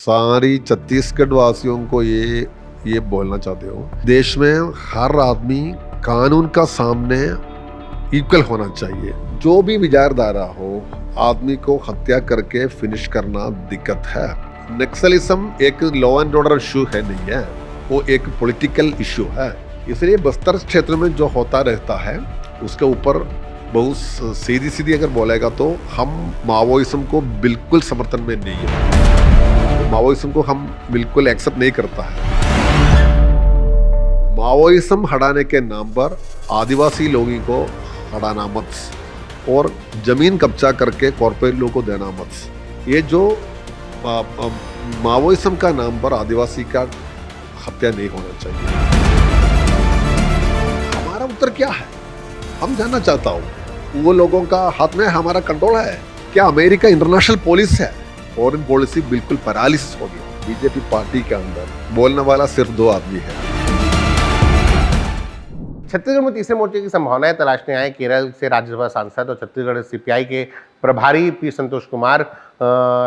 सारी छत्तीसगढ़ वासियों को ये बोलना चाहते हो, देश में हर आदमी कानून का सामने इक्वल होना चाहिए। जो भी विचारधारा हो, आदमी को हत्या करके फिनिश करना दिक्कत है। नक्सलिज्म एक लॉ एंड ऑर्डर इशू है नहीं है, वो एक पॉलिटिकल इशू है। इसलिए बस्तर क्षेत्र में जो होता रहता है उसके ऊपर बहुत सीधी अगर बोलेगा तो हम माओइज्म को बिल्कुल समर्थन में नहीं है। माओइज्म को हम बिल्कुल एक्सेप्ट नहीं करता है। माओइज्म हटाने के नाम पर आदिवासी लोगों को हटाना मत और जमीन कब्जा करके कॉर्पोरेट लोगों को देना मत। ये जो माओइज्म का नाम पर आदिवासी का हत्या नहीं होना चाहिए। हमारा उत्तर क्या है हम जानना चाहता हूँ। वो लोगों का हाथ में हमारा कंट्रोल है क्या? अमेरिका इंटरनेशनल पुलिस है। फॉरेन पॉलिसी बिल्कुल पैरालिसिस हो गई बीजेपी पार्टी के अंदर। बोलने वाला सिर्फ 2 आदमी है। छत्तीसगढ़ में तीसरे मोर्चे की संभावनाएं तलाशने आए केरल से राज्यसभा सांसद और छत्तीसगढ़ सीपीआई के प्रभारी पी संतोष कुमार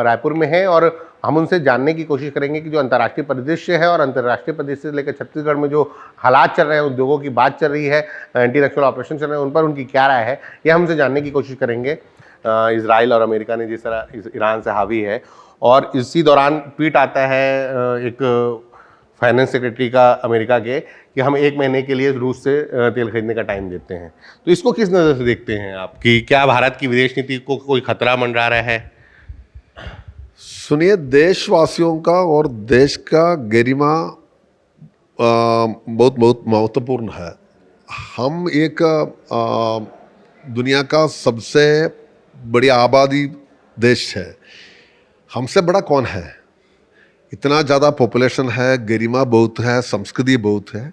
रायपुर में हैं और हम उनसे जानने की कोशिश करेंगे कि जो अंतर्राष्ट्रीय परिदृश्य है और अंतर्राष्ट्रीय परिदृश्य से लेकर छत्तीसगढ़ में जो हालात चल रहे हैं, उद्योगों की बात चल रही है, एंटी नक्सल ऑपरेशन चल रहे हैं, उन पर उनकी क्या राय है, यह हमसे जानने की कोशिश करेंगे। इजराइल और अमेरिका ने जिस तरह ईरान से हावी है और इसी दौरान ट्वीट आता है एक फाइनेंस सेक्रेटरी का अमेरिका के कि हम 1 महीने के लिए रूस से तेल खरीदने का टाइम देते हैं। तो इसको किस नज़र से देखते हैं आप कि क्या भारत की विदेश नीति को कोई खतरा मंडरा रहा है? सुनिए, देशवासियों का और देश का गरिमा बहुत बहुत महत्वपूर्ण है। हम एक दुनिया का सबसे बड़ी आबादी देश है। हमसे बड़ा कौन है? इतना ज़्यादा पॉपुलेशन है, गरिमा बहुत है, संस्कृति बहुत है।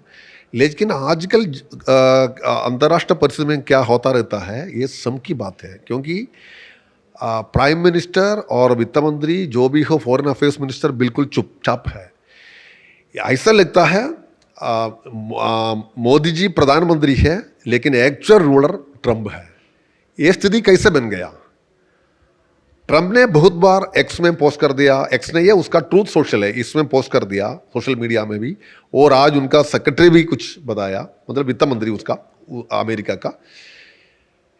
लेकिन आजकल अंतर्राष्ट्रीय परिस्थिति में क्या होता रहता है ये सम की बात है। क्योंकि प्राइम मिनिस्टर और वित्त मंत्री जो भी हो, फॉरेन अफेयर्स मिनिस्टर बिल्कुल चुपचाप है। ऐसा लगता है मोदी जी प्रधानमंत्री है लेकिन एक्चुअल रूलर ट्रंप है। ये स्थिति कैसे बन गया? ट्रंप ने बहुत बार एक्स में पोस्ट कर दिया, एक्स नहीं है उसका ट्रूथ सोशल है, इसमें पोस्ट कर दिया सोशल मीडिया में भी, और आज उनका सेक्रेटरी भी कुछ बताया, मतलब वित्त मंत्री उसका अमेरिका का।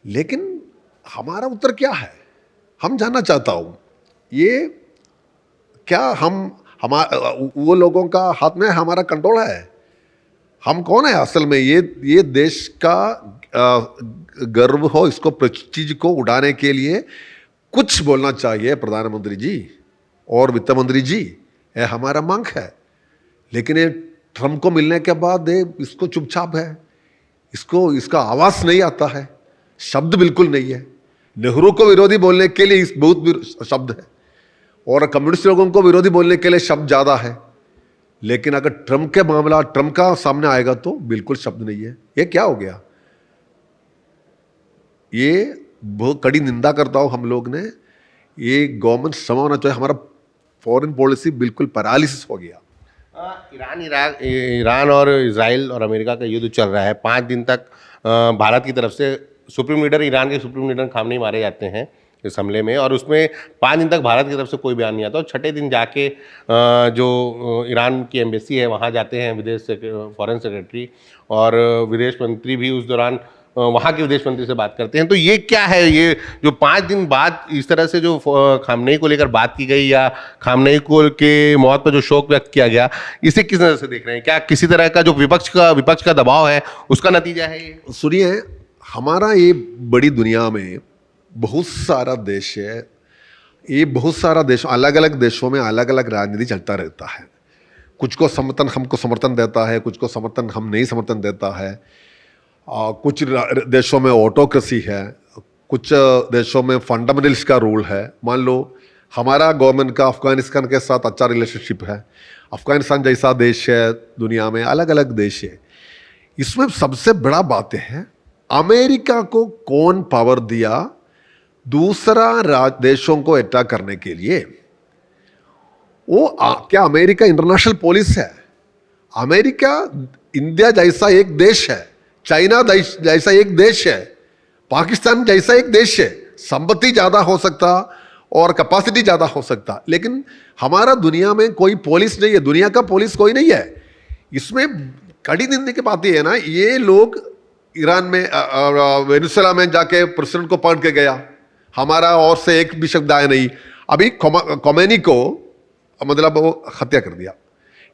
लेकिन हमारा उत्तर क्या है हम जानना चाहता हूँ। ये क्या वो लोगों का हाथ में हमारा कंट्रोल है? हम कौन है असल में? ये देश का गर्व हो, इसको प्रेस्टीज को उड़ाने के लिए कुछ बोलना चाहिए प्रधानमंत्री जी और वित्त मंत्री जी, ये हमारा मांग है। लेकिन ये ट्रंप को मिलने के बाद इसको चुपचाप है, इसका आवाज़ नहीं आता है, शब्द बिल्कुल नहीं है। नेहरू को विरोधी बोलने के लिए बहुत शब्द है और कम्युनिस्ट लोगों को विरोधी बोलने के लिए शब्द ज़्यादा है। लेकिन अगर ट्रंप के मामला ट्रंप का सामने आएगा तो बिल्कुल शब्द नहीं है। ये क्या हो गया? ये बहुत कड़ी निंदा करता हूँ हम लोग ने। ये गवर्नमेंट समय होना चाहिए। हमारा फॉरेन पॉलिसी बिल्कुल पैरालिसिस हो गया। ईरान और इजराइल और अमेरिका का युद्ध चल रहा है। 5 दिन तक भारत की तरफ से सुप्रीम लीडर, ईरान के सुप्रीम लीडर खामनेई मारे जाते हैं इस हमले में, और उसमें 5 दिन तक भारत की तरफ से कोई बयान नहीं आता। और 6ठे दिन जाके जो ईरान की एम्बेसी है वहाँ जाते हैं विदेश से फॉरेन सेक्रेटरी और विदेश मंत्री भी उस दौरान वहाँ के विदेश मंत्री से बात करते हैं। तो ये क्या है? ये जो 5 दिन बाद इस तरह से जो खामनेई को लेकर बात की गई या खामनेई को के मौत पर जो शोक व्यक्त किया गया, इसे किस नज़र से देख रहे हैं? क्या किसी तरह का जो विपक्ष का दबाव है उसका नतीजा है ये? सुनिए, हमारा ये बड़ी दुनिया में बहुत सारा देश है। ये बहुत सारा देश, अलग अलग देशों में अलग अलग राजनीति चलता रहता है। कुछ को समर्थन हमको समर्थन देता है, कुछ को समर्थन हम नहीं समर्थन देता है। कुछ देशों में ऑटोक्रेसी है, कुछ देशों में फंडामेंटलिस्ट का रूल है। मान लो हमारा गवर्नमेंट का अफगानिस्तान के साथ अच्छा रिलेशनशिप है। अफगानिस्तान जैसा देश है दुनिया में, अलग अलग देश है। इसमें सबसे बड़ा बात है अमेरिका को कौन पावर दिया दूसरा देशों को अटैक करने के लिए? क्या अमेरिका इंटरनेशनल पुलिस है? अमेरिका इंडिया जैसा एक देश है, चाइना जैसा एक देश है, पाकिस्तान जैसा एक देश है। संपत्ति ज़्यादा हो सकता और कैपेसिटी ज़्यादा हो सकता, लेकिन हमारा दुनिया में कोई पुलिस नहीं है, दुनिया का पुलिस कोई नहीं है। इसमें कड़ी निंदा की बात ये है ना, ये लोग ईरान में वेनेजुएला में जाके प्रेसिडेंट को पकड़ के गया, हमारा और से एक भी शब्द आया नहीं। अभी खोमेनी को मतलब वो हत्या कर दिया।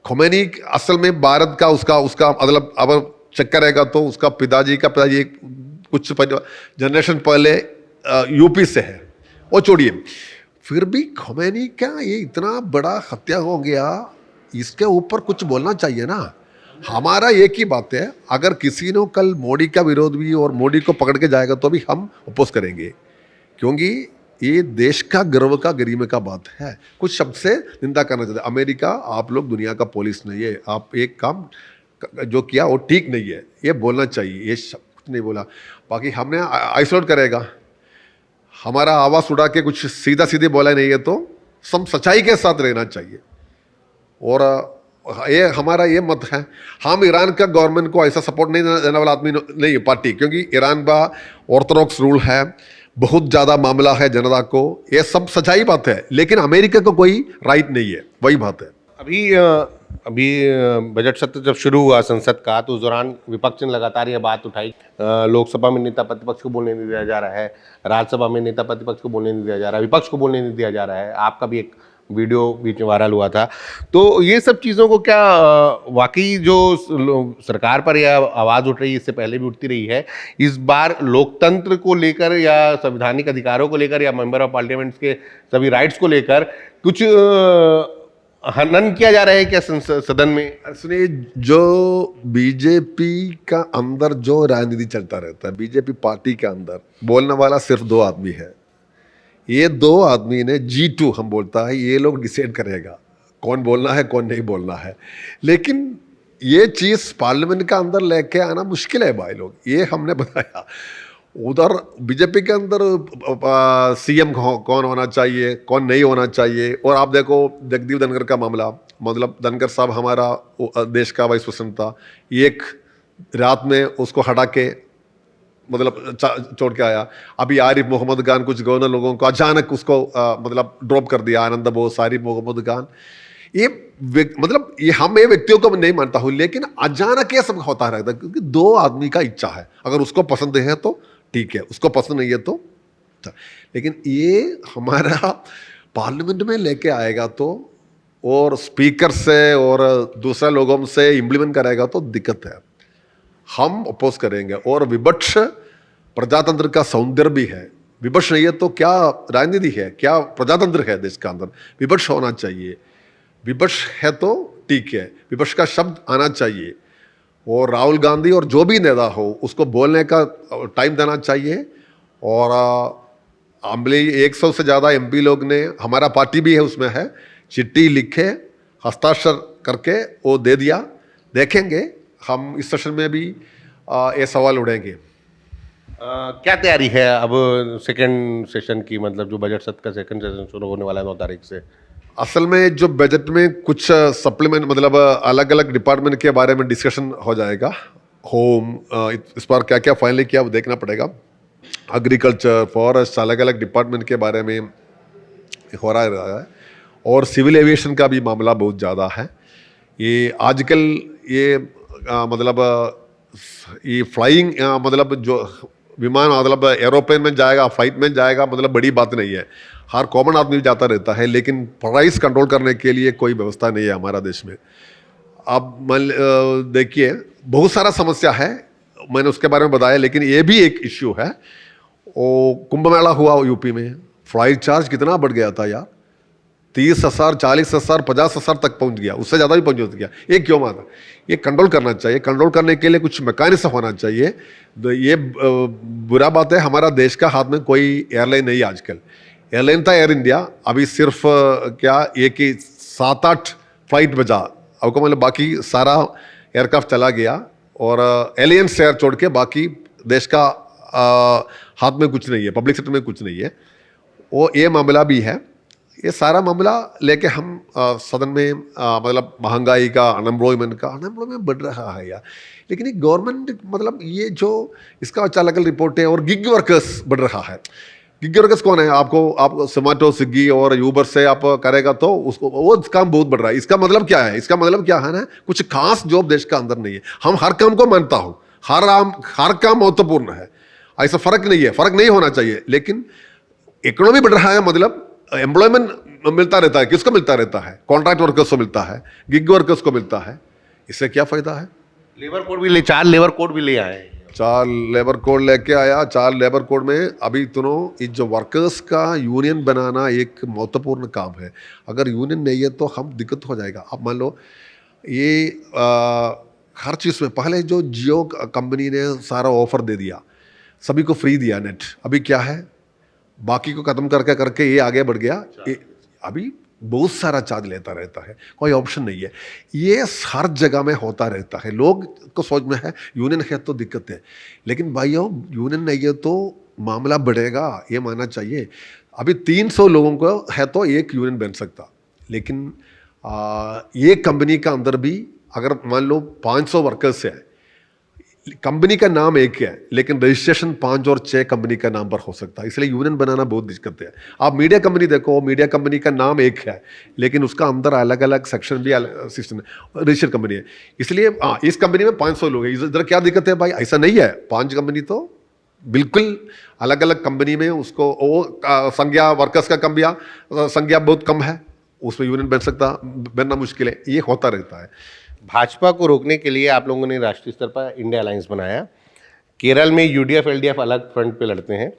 खोमेनी असल में भारत का उसका उसका मतलब अब चेक करेगा तो उसका पिताजी कुछ जनरेशन पहले यूपी से है। वो छोड़िए, फिर भी खोमेनी का ये इतना बड़ा हत्या हो गया, इसके ऊपर कुछ बोलना चाहिए ना। हमारा एक ही बात है, अगर किसी ने कल मोदी का विरोध भी और मोदी को पकड़ के जाएगा तो भी हम अपोज करेंगे, क्योंकि ये देश का गर्व का गरिमा का बात है। कुछ शब्द से निंदा करना चाहते हैं। अमेरिका, आप लोग दुनिया का पुलिस नहीं है, आप एक काम जो किया वो ठीक नहीं है, ये बोलना चाहिए, ये शब्द नहीं बोला। बाकी हमने आइसोलेट करेगा, हमारा आवाज़ उड़ा के कुछ सीधा सीधे बोला नहीं है, तो सब सच्चाई के साथ रहना चाहिए। और ये हमारा ये मत है, हम ईरान का गवर्नमेंट को ऐसा सपोर्ट नहीं देने वाला आदमी नहीं है पार्टी, क्योंकि ईरान का ऑर्थोडॉक्स रूल है, बहुत ज़्यादा मामला है जनता को, ये सब सच्चाई बात है, लेकिन अमेरिका को कोई राइट नहीं है, वही बात है। अभी बजट सत्र जब शुरू हुआ संसद का, तो उस दौरान विपक्ष ने लगातार यह बात उठाई, लोकसभा में नेता प्रतिपक्ष को बोलने नहीं दिया जा रहा है, राज्यसभा में नेता प्रतिपक्ष को बोलने नहीं दिया जा रहा है, विपक्ष को बोलने नहीं दिया जा रहा है। आपका भी एक वीडियो बीच में वायरल हुआ था। तो ये सब चीज़ों को क्या वाकई जो सरकार पर यह आवाज़ उठ रही है, इससे पहले भी उठती रही है, इस बार लोकतंत्र को लेकर या संवैधानिक अधिकारों को लेकर या मेंबर ऑफ पार्लियामेंट्स के सभी राइट्स को लेकर कुछ हनन किया जा रहा है क्या सदन में? सुनिए, जो बीजेपी का अंदर जो राजनीति चलता रहता है, बीजेपी पार्टी के अंदर बोलने वाला सिर्फ दो आदमी है। ये दो आदमी ने G2 हम बोलता है, ये लोग डिसाइड करेगा कौन बोलना है कौन नहीं बोलना है। लेकिन ये चीज़ पार्लियामेंट का अंदर लेके आना मुश्किल है भाई लोग, ये हमने बताया। उधर बीजेपी के अंदर सीएम कौन होना चाहिए कौन नहीं होना चाहिए, और आप देखो जगदीप धनखड़ का मामला, मतलब धनखड़ साहब हमारा देश का वाइस प्रेसिडेंट था, एक रात में उसको हटा के मतलब छोड़ के आया। अभी आरिफ मोहम्मद खान कुछ गवर्नर लोगों को अचानक उसको मतलब ड्रॉप कर दिया, आनंद बोस, आरिफ मोहम्मद खान। ये मतलब ये हम ये व्यक्तियों को नहीं मानता हूँ, लेकिन अचानक ये सब होता रहता है, क्योंकि दो आदमी का इच्छा है, अगर उसको पसंद है तो ठीक है, उसको पसंद नहीं है तो। लेकिन ये हमारा पार्लियामेंट में लेके आएगा तो, और स्पीकर से और दूसरे लोगों से इम्प्लीमेंट कराएगा तो दिक्कत है, हम अपोज करेंगे। और विपक्ष प्रजातंत्र का सौंदर्य भी है, विपक्ष नहीं है तो क्या राजनीति है, क्या प्रजातंत्र है देश का अंदर, विपक्ष होना चाहिए। विपक्ष है तो ठीक है, विपक्ष का शब्द आना चाहिए, और राहुल गांधी और जो भी नेता हो उसको बोलने का टाइम देना चाहिए। और अम्बली 100 से ज़्यादा MP लोग ने, हमारा पार्टी भी है उसमें है, चिट्ठी लिखे हस्ताक्षर करके वो दे दिया। देखेंगे हम इस सेशन में भी ये सवाल उड़ेंगे। क्या तैयारी है अब सेकंड सेशन की, मतलब जो बजट सत्र का सेकंड सेशन शुरू होने वाला है 9 तारीख से? असल में जो बजट में कुछ सप्लीमेंट मतलब अलग अलग डिपार्टमेंट के बारे में डिस्कशन हो जाएगा। होम इस बार क्या क्या फाइनली किया वो देखना पड़ेगा, एग्रीकल्चर, फॉरेस्ट, अलग अलग डिपार्टमेंट के बारे में हो रहा है। और सिविल एविएशन का भी मामला बहुत ज़्यादा है। ये आजकल ये मतलब ये फ्लाइंग मतलब जो विमान मतलब एरोप्लेन में जाएगा, फ्लाइट में जाएगा, मतलब बड़ी बात नहीं है, हर कॉमन आदमी जाता रहता है, लेकिन प्राइस कंट्रोल करने के लिए कोई व्यवस्था नहीं है हमारा देश में। अब देखिए बहुत सारा समस्या है, मैंने उसके बारे में बताया, लेकिन ये भी एक इश्यू है। वो कुंभ मेला हुआ यूपी में, फ्लाइट चार्ज कितना बढ़ गया था यार, 30,000, 40,000, 50,000 तक पहुंच गया, उससे ज़्यादा भी पहुंच गया। ये क्यों माना? ये कंट्रोल करना चाहिए, कंट्रोल करने के लिए कुछ मैकेनिज्म होना चाहिए। ये बुरा बात है, हमारा देश का हाथ में कोई एयरलाइन नहीं है आजकल। एयरलाइन था एयर इंडिया, अभी सिर्फ क्या एक ही 7-8 फ्लाइट बचा, आपको मतलब बाकी सारा एयरक्राफ्ट चला गया, और एलियंस एयर छोड़ के बाकी देश का हाथ में कुछ नहीं है, पब्लिक सेक्टर में कुछ नहीं है। वो ये मामला भी है। ये सारा मामला लेके हम सदन में मतलब महंगाई का, अनएम्प्लॉयमेंट बढ़ रहा है यार, लेकिन ये गवर्नमेंट मतलब ये जो इसका अलग अलग रिपोर्ट है, और गिग वर्कर्स बढ़ रहा है। गिग वर्कर्स कौन है? आप जोमेटो, स्विगी और यूबर से आप करेगा तो उसको वो काम बहुत बढ़ रहा है। इसका मतलब क्या है? इसका मतलब क्या है ना, कुछ खास जॉब देश का अंदर नहीं है। हम हर काम को मानता हूं, हर काम महत्वपूर्ण है, ऐसा फर्क नहीं है, फर्क नहीं होना चाहिए। लेकिन इकोनॉमी बढ़ रहा है, मतलब एम्प्लॉयमेंट मिलता रहता है। किसको मिलता रहता है? कॉन्ट्रैक्ट वर्कर्स को मिलता है, गिग वर्कर्स को मिलता है। इससे क्या फायदा है? लेबर कोड भी ले, 4 लेबर कोड भी ले आए हैं। 4 लेबर कोड लेके आया। 4 लेबर कोड में अभी दोनों ये जो वर्कर्स का यूनियन बनाना एक महत्वपूर्ण काम है। अगर यूनियन नहीं है तो हम दिक्कत हो जाएगा। अब मान लो ये हर चीज़ में पहले जो जियो कंपनी ने सारा ऑफर दे दिया, सभी को फ्री दिया नेट, अभी क्या है? बाकी को खत्म करके करके ये आगे बढ़ गया। अभी बहुत सारा चार्ज लेता रहता है, कोई ऑप्शन नहीं है। ये हर जगह में होता रहता है। लोग को सोच में है यूनियन है तो दिक्कत है, लेकिन भाइयों यूनियन नहीं है तो मामला बढ़ेगा, ये मानना चाहिए। अभी 300 लोगों को है तो एक यूनियन बन सकता, लेकिन ये कंपनी का अंदर भी अगर मान लो 500 वर्कर्स है, कंपनी का नाम एक है लेकिन रजिस्ट्रेशन 5 और 6 कंपनी का नाम पर हो सकता है, इसलिए यूनियन बनाना बहुत दिक्कत है। आप मीडिया कंपनी देखो, मीडिया कंपनी का नाम एक है लेकिन उसका अंदर अलग अलग सेक्शन भी सिस्टम रजिस्टर्ड कंपनी है। इसलिए इस कंपनी में 500 लोग हैं, इधर क्या दिक्कत है भाई? ऐसा नहीं है। 5 कंपनी तो बिल्कुल अलग अलग कंपनी में उसको वो संज्ञा वर्कर्स का संज्ञा बहुत कम है, उसमें यूनियन बन सकता, बनना मुश्किल है। ये होता रहता है। भाजपा को रोकने के लिए आप लोगों ने राष्ट्रीय स्तर पर इंडिया अलायंस बनाया। केरल में यूडीएफ एलडीएफ अलग फ्रंट पे लड़ते हैं।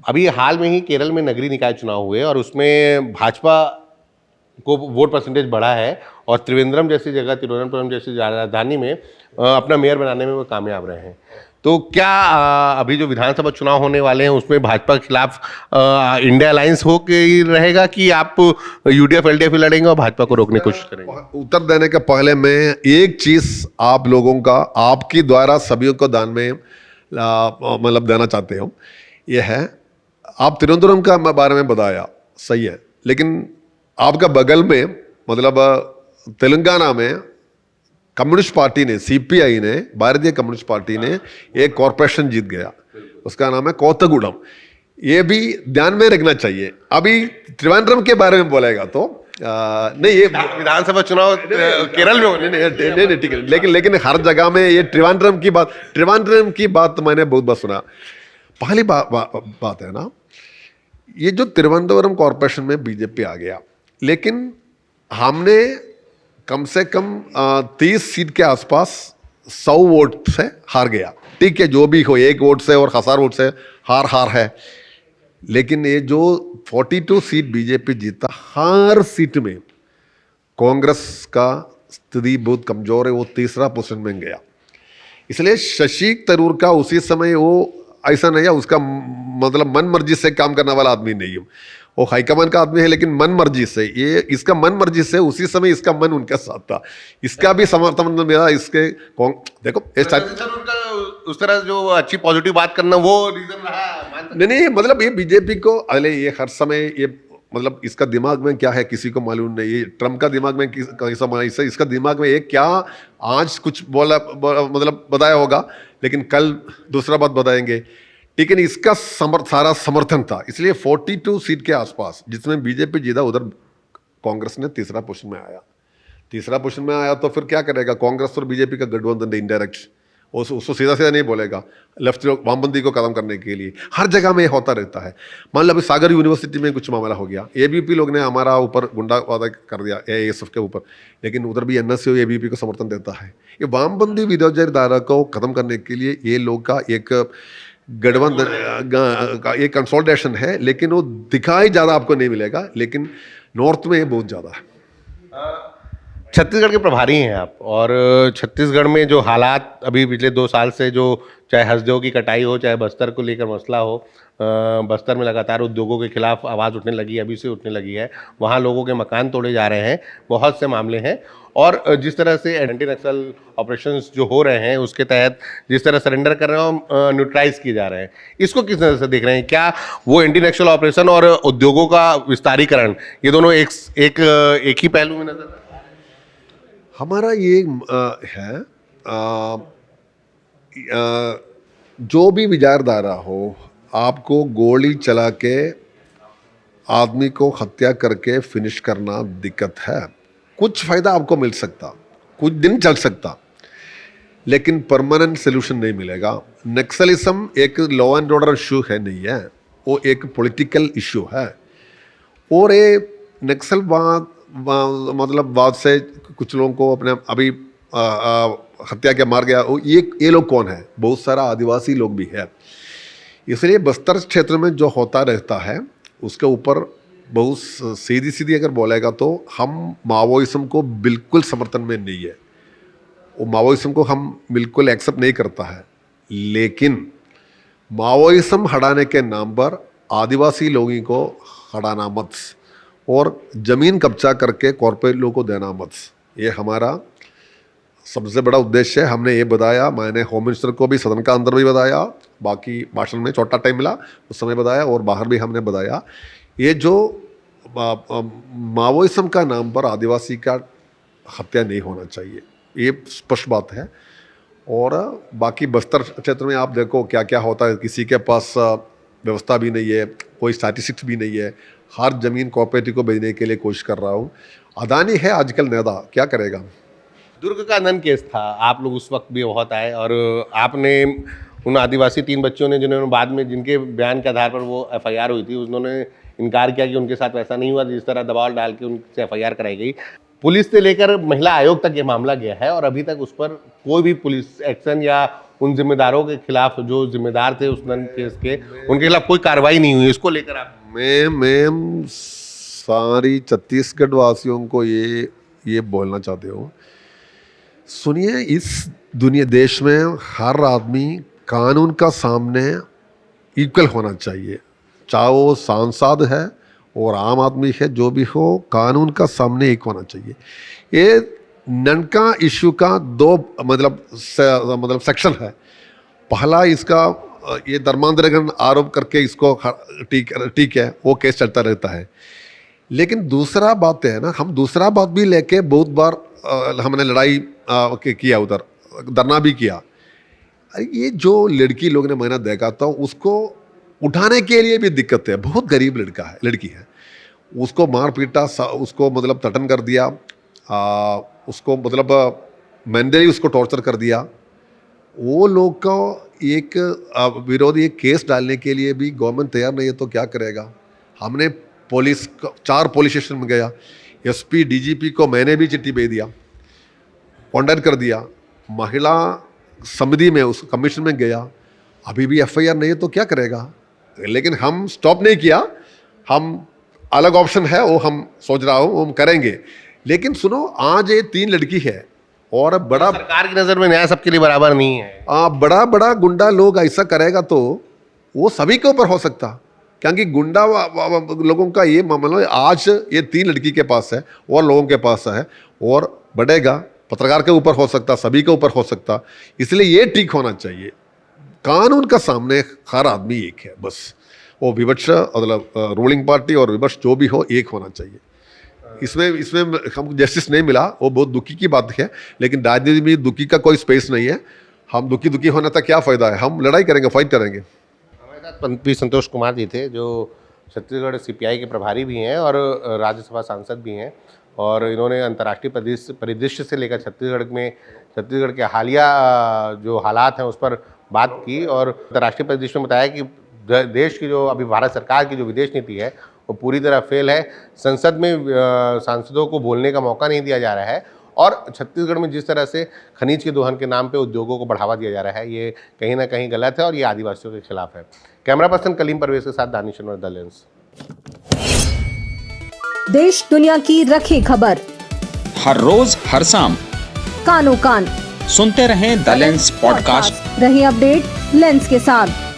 अभी हाल में ही केरल में नगरीय निकाय चुनाव हुए और उसमें भाजपा को वोट परसेंटेज बढ़ा है और त्रिवेंद्रम जैसी जगह, तिरुवनंतपुरम जैसी राजधानी में अपना मेयर बनाने में वो कामयाब रहे हैं। तो क्या अभी जो विधानसभा चुनाव होने वाले हैं उसमें भाजपा के खिलाफ इंडिया अलायंस हो के ही रहेगा कि आप यूडीएफ एलडीएफ लड़ेंगे और भाजपा को रोकने की कोशिश करेंगे? उत्तर देने के पहले मैं एक चीज आप लोगों का आपके द्वारा सभी को दान में मतलब देना चाहते हो। यह है, आप तिरुवनंतपुरम का बारे में बताया, सही है, लेकिन आपका बगल में मतलब तेलंगाना में कम्युनिस्ट पार्टी ने, सीपीआई ने, भारतीय कम्युनिस्ट पार्टी ने एक कॉरपोरेशन जीत गया, उसका नाम है कोतगुडम। ये भी ध्यान में रखना चाहिए। अभी त्रिवेंद्रम के बारे में बोलेगा तो नहीं, ये विधानसभा चुनाव केरल में होने नहीं ठीक है, लेकिन हर जगह में ये त्रिवेंद्रम की बात मैंने बहुत बार सुना। पहली बात है ना, ये जो तिरुवनंतपुरम कॉरपोरेशन में बीजेपी आ गया, लेकिन हमने कम से कम 30 सीट के आसपास 100 वोट से हार गया। ठीक है, जो भी हो, 1 वोट से और 1000 वोट से हार है, लेकिन ये जो 42 सीट बीजेपी जीता, हर सीट में कांग्रेस का स्थिति बहुत कमजोर है, वो तीसरा पोजीशन में गया। इसलिए शशि थरूर का उसी समय वो ऐसा नहीं है, उसका मतलब मन मर्जी से काम करने वाला आदमी नहीं है, वो हाईकमान का आदमी है, लेकिन मन मर्जी से, ये इसका मन मर्जी से, उसी समय इसका मन उनके साथ था। इसका भी समर्थन मेरा इसके देखो उस तरह जो अच्छी पॉजिटिव बात करना वो रीजन रहा। नहीं, मतलब ये बीजेपी को अरे ये हर समय ये मतलब इसका दिमाग में क्या है किसी को मालूम नहीं। ये ट्रम्प का दिमाग में कैसा, इसका दिमाग में एक क्या आज कुछ बोला मतलब बताया होगा, लेकिन कल दूसरा बात बताएंगे। लेकिन इसका सारा समर्थन था, इसलिए 42 सीट के आसपास जिसमें बीजेपी जीता, उधर कांग्रेस ने तीसरा पोजीशन में आया। तीसरा पोजीशन में आया तो फिर क्या करेगा? कांग्रेस और बीजेपी का गठबंधन इनडायरेक्ट, उसको सीधा नहीं बोलेगा, लेफ्ट वामपंथी को खत्म करने के लिए। हर जगह में होता रहता है। मान लो अभी सागर यूनिवर्सिटी में कुछ मामला हो गया, एबीपी लोग ने हमारा ऊपर गुंडावादा कर दिया एएसएफ के ऊपर, लेकिन उधर भी एनएसयू एबीपी को समर्थन देता है। ये वामपंथी विरोधधारा को खत्म करने के लिए ये लोग का एक गठबंधन, एक कंसोलिडेशन है, लेकिन वो दिखाई ज़्यादा आपको नहीं मिलेगा, लेकिन नॉर्थ में बहुत ज़्यादा है। छत्तीसगढ़ के प्रभारी हैं आप, और छत्तीसगढ़ में जो हालात अभी पिछले 2 साल से, जो चाहे हसदेव की कटाई हो, चाहे बस्तर को लेकर मसला हो, बस्तर में लगातार उद्योगों के खिलाफ आवाज़ उठने लगी है, अभी से उठने लगी है, वहाँ लोगों के मकान तोड़े जा रहे हैं, बहुत से मामले हैं। और जिस तरह से एंटी नक्सल ऑपरेशंस जो हो रहे हैं उसके तहत जिस तरह सरेंडर कर रहे हैं, न्यूट्रलाइज किए जा रहे हैं, इसको किस तरह से देख रहे हैं? क्या वो एंटी नक्सल ऑपरेशन और उद्योगों का विस्तारीकरण, ये दोनों एक ही पहलू में नजर? हमारा ये है जो भी विचारधारा हो, आपको गोली चला के आदमी को हत्या करके फिनिश करना दिक्कत है। कुछ फ़ायदा आपको मिल सकता, कुछ दिन चल सकता, लेकिन परमानेंट सोल्यूशन नहीं मिलेगा। नक्सलिज्म एक लॉ एंड ऑर्डर इशू है नहीं है, वो एक पॉलिटिकल इशू है। और ये नक्सलवाद मतलब बाद से कुछ लोगों को अपने अभी हत्या के मार गया, ये लोग कौन है? बहुत सारा आदिवासी लोग भी है। इसलिए बस्तर क्षेत्र में जो होता रहता है उसके ऊपर बहुत सीधी सीधी अगर बोलेगा तो हम माओइज्म को बिल्कुल समर्थन में नहीं है, वो माओइज्म को हम बिल्कुल एक्सेप्ट नहीं करता है। लेकिन माओइज्म हटाने के नाम पर आदिवासी लोगों को हटाना मत और ज़मीन कब्जा करके कॉर्पोरेट लोगों को देना मत, ये हमारा सबसे बड़ा उद्देश्य है। हमने ये बताया, मैंने होम मिनिस्टर को भी सदन का अंदर भी बताया, बाकी भाषण में छोटा टाइम मिला उस समय बताया, और बाहर भी हमने बताया। ये जो माओइज्म का नाम पर आदिवासी का हत्या नहीं होना चाहिए, ये स्पष्ट बात है। और बाकी बस्तर क्षेत्र में आप देखो क्या क्या होता है, किसी के पास व्यवस्था भी नहीं है, कोई स्टैटिस्टिक्स भी नहीं है, हर जमीन कॉर्पोरेटिव को बेचने के लिए कोशिश कर रहा हूँ। अदानी है आजकल नेता, क्या करेगा? दुर्ग का नन केस था, आप लोग उस वक्त भी बहुत आए और आपने उन आदिवासी 3 बच्चों ने जिन्होंने बाद में जिनके बयान के आधार पर वो एफआईआर हुई थी, उन्होंने इनकार किया कि उनके साथ वैसा नहीं हुआ जिस तरह दबाव डाल के उनसे एफआईआर कराई गई। पुलिस से लेकर महिला आयोग तक ये मामला गया है और अभी तक उस पर कोई भी पुलिस एक्शन या उन जिम्मेदारों के खिलाफ जो जिम्मेदार थे उस नन केस के, उनके खिलाफ कोई कार्रवाई नहीं हुई। इसको लेकर आप मैं सारी छत्तीसगढ़ वासियों को ये बोलना चाहते हो, सुनिए, इस दुनिया देश में हर आदमी कानून का सामने इक्वल होना चाहिए, चाहे वो सांसद है और आम आदमी है, जो भी हो, कानून का सामने एक होना चाहिए। ये ननका इश्यू का 2 मतलब सेक्शन है। पहला इसका ये धर्मांतरण आरोप करके इसको ठीक है, वो केस चलता रहता है। लेकिन दूसरा बात है ना, हम दूसरा बात भी लेके बहुत बार हमने लड़ाई किया, उधर धरना भी किया। ये जो लड़की लोग ने मैंने देखा था, उसको उठाने के लिए भी दिक्कत है। बहुत गरीब लड़की है, उसको मार पीटा, उसको मतलब तटन कर दिया, उसको मतलब मेंटली उसको टॉर्चर कर दिया। वो लोग को एक विरोधी केस डालने के लिए भी गवर्नमेंट तैयार नहीं है, तो क्या करेगा? हमने 4 पुलिस स्टेशन में गया, एसपी डीजीपी को मैंने भी चिट्ठी भेज दिया, कॉन्टैक्ट कर दिया, महिला समिति में उस कमीशन में गया, अभी भी एफआईआर नहीं है, तो क्या करेगा? लेकिन हम स्टॉप नहीं किया, हम अलग ऑप्शन है वो हम सोच रहा हूँ, वो हम करेंगे। लेकिन सुनो, आज ये 3 लड़की है और बड़ा सरकार की नज़र में न्याय सबके लिए बराबर नहीं है। बड़ा बड़ा गुंडा लोग ऐसा करेगा तो वो सभी के ऊपर हो सकता, क्योंकि गुंडा लोगों का ये मामला आज ये 3 लड़की के पास है और लोगों के पास है और बढ़ेगा, पत्रकार के ऊपर हो सकता, सभी के ऊपर हो सकता। इसलिए ये ठीक होना चाहिए, कानून का सामने हर आदमी एक है, बस। वो विपक्ष मतलब रूलिंग पार्टी और विपक्ष जो भी हो, एक होना चाहिए। इसमें हमको जस्टिस नहीं मिला, वो बहुत दुखी की बात है, लेकिन राजनीति में दुखी का कोई स्पेस नहीं है। हम दुखी होने तक क्या फ़ायदा है? हम लड़ाई करेंगे, फाइट करेंगे। हमारे साथ पी संतोष कुमार जी थे, जो छत्तीसगढ़ सीपीआई के प्रभारी भी हैं और राज्यसभा सांसद भी हैं, और इन्होंने अंतर्राष्ट्रीय परिदृश्य से लेकर छत्तीसगढ़ के हालिया जो हालात हैं उस पर बात की, और अंतर्राष्ट्रीय परिदृश्य में बताया कि देश की जो अभी भारत सरकार की जो विदेश नीति है वो पूरी तरह फेल है। संसद में सांसदों को बोलने का मौका नहीं दिया जा रहा है, और छत्तीसगढ़ में जिस तरह से खनिज के दोहन के नाम पे उद्योगों को बढ़ावा दिया जा रहा है, ये कहीं ना कहीं गलत है और ये आदिवासियों के खिलाफ है। कैमरा पर्सन कलीम परवेज के साथ दानिश अनवर, द लेंस। देश दुनिया की रखी खबर हर रोज हर शाम कानो कान सुनते रहें द लेंस पॉडकास्ट। रहे अपडेट लेंस के साथ।